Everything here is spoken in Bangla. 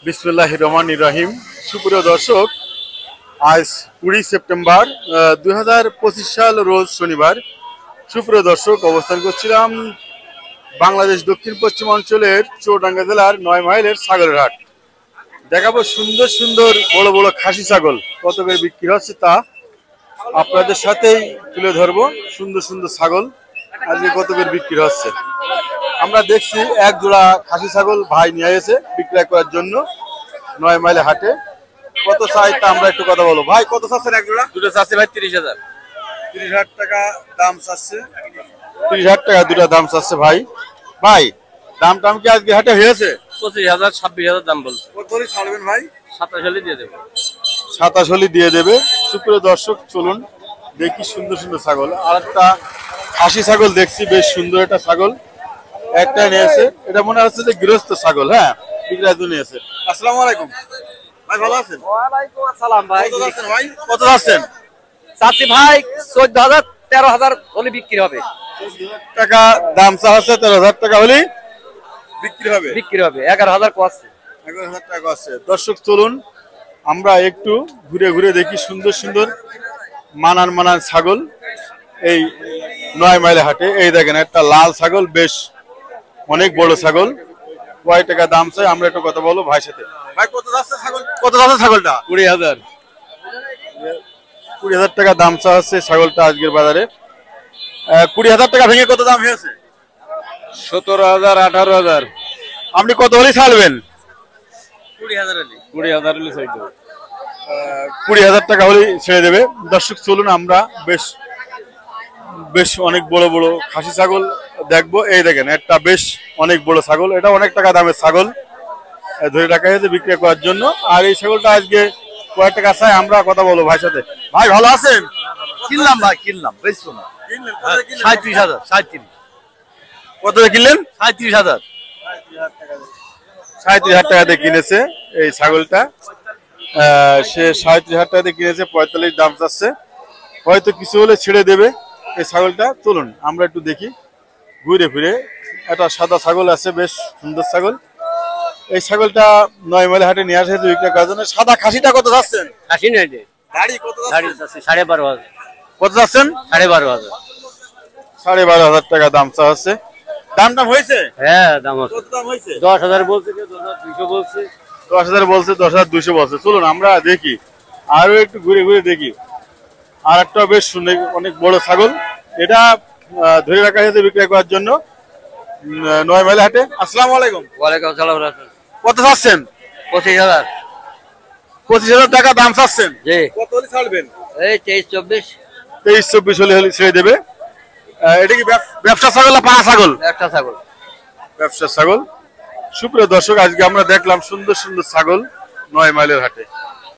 বিসমিল্লাহির রহমানির রহিম। সুপ্রিয় দর্শক, আজ 20 সেপ্টেম্বর 2025 সাল, রোজ শনিবার। সুপ্রিয় দর্শক, অবস্থান করছিলাম বাংলাদেশ দক্ষিণ পশ্চিম অঞ্চলের চুয়াডাঙ্গা জেলার 9 মাইলের ছাগলের হাট। দেখাবো সুন্দর সুন্দর বড় বড় খাসি ছাগল কত করে বিক্রি হচ্ছে তা আপনাদের সাথেই তুলে ধরবো। সুন্দর সুন্দর ছাগল আজকে কত করে বিক্রি হচ্ছে। আমরা দেখছি এক জোড়া খাসি ছাগল ভাই নিয়ে এসে বিক্রয় করার জন্য 9 মাইলে হাটে। কত চাই তা আমরা একটু কথা বলবো। ভাই কত চাচ্ছেন এক জোড়া? দুটো চাচ্ছে ভাই 30,000। 30,000 টাকা দাম চাচ্ছে। 30,000 টাকা দুটা দাম চাচ্ছে ভাই। ভাই দাম টাম কি আজকে হাটে হয়েছে? 25,000 26,000 দাম বলছে। কত করে ছাড়বেন ভাই? 27,000 দিয়ে দেবো। 27,000 দিয়ে দেবে। সুপ্রিয় দর্শক, চলুন দেখি সুন্দর সুন্দর ছাগল। আর একটা খাসি ছাগল দেখছি, বেশ সুন্দর একটা ছাগল একটা নিয়েছে। এটা মনে হচ্ছে যে গৃহস্থ ছাগল। হ্যাঁ, বিক্রয় নিয়েছে। আসসালামু আলাইকুম ভাই, ভালো আছেন? ওয়ালাইকুম আসসালাম ভাই। কত যাচ্ছেন ভাই? কত যাচ্ছেন? চাচ্ছি ভাই 14,000 13,000 হলে বিক্রি হবে। 14,000 টাকা দাম চা আছে, 13,000 টাকা হলে বিক্রি হবে। 11,000 কোয়াছে। 11,000 টাকা আছে। দর্শক চলুন আমরা একটু ঘুরে ঘুরে দেখি সুন্দর সুন্দর মানান ছাগল এই 9 মাইল হাটে। এই দেখেন একটা লাল ছাগল, বেশ অনেক বড় ছাগল। কয় টাকা দাম চাই আমরা একটু কথা বলবো ভাইয়ের সাথে। ভাই কত যাচ্ছে ছাগল? কত যাচ্ছে ছাগলটা? 20,000। 20,000 টাকা দাম চা আছে ছাগলটা আজকের বাজারে। 20,000 টাকা ভেঙে কত দাম হয়েছে? 17,000 18,000। আপনি কত হলে ছাড়বেন? 20,000 হলে। 20,000 হলে ছাড় দেব। 20,000 টাকা হলে ছেড়ে দেবে। দর্শক চলুন আমরা বেশ অনেক বড় বড় খাসি ছাগল দেখবো। এই দেখেন একটা বেশ অনেক বড় ছাগল, এটা অনেক টাকা দামের ছাগল ধরে রাখা হয়েছে বিক্রি করার জন্য। আর এই ছাগলটা আজকে কয় টাকা চাই আমরা কথা বলবো ভাইয়ের সাথে। ভাই ভালো আছেন? কিনলাম ভাই, কিনলাম। বেশি না। 37,000। 37। কত দিয়ে কিনলেন? 37,000। 37,000 টাকা দিয়ে কিনেছে এই ছাগলটা। সে 37,000 টাকা দিয়ে কিনেছে, 45 দাম চাচ্ছে। হয়তো কিছু হলে ছেড়ে দেবে এই ছাগলটা। চলুন আমরা একটু দেখি ঘুরে ফিরে। একটা সাদা ছাগল আছে, বেশ সুন্দর ছাগল। এই ছাগলটা 9 মাইল হাটে নিয়ে আসে বিক্রি করার জন্য। সাদা খাসিটা কত যাচ্ছেন? খাসি নেই রে। দাড়ি কত দাড়ি যাচ্ছেন? আছে 12,500। কত যাচ্ছেন? 12,500। 12,500 টাকা দাম চা আছে। দাম হয়েছে? হ্যাঁ, দাম আছে। কত দাম হয়েছে? 10,000 বলছে, 10,200 বলছে। 10,000 বলছে, 10,200 বলছে। চলুন আমরা দেখি আরো একটু ঘুরে ঘুরে দেখি। আর একটা বেশ সুন্দর অনেক বড় ছাগল, এটা ধরে রাখা হয়েছে বিক্রি করার জন্য 9 মাইল হাটে। আসসালামু আলাইকুম। ওয়ালাইকুম আসসালাম। কত চাচ্ছেন? 25,000। 25,000 টাকা দাম চাচ্ছেন। জি। কত হলে ছাড়বেন? এই 23-24। 23-24 হলে ছেড়ে দেবে। এটা কি ব্যবসা ছাগল না পাড়া ছাগল? একটা ছাগল। ব্যবসা ছাগল। সুপ্রিয় দর্শক, আজকে আমরা দেখলাম সুন্দর সুন্দর ছাগল 9 মাইলের হাটে।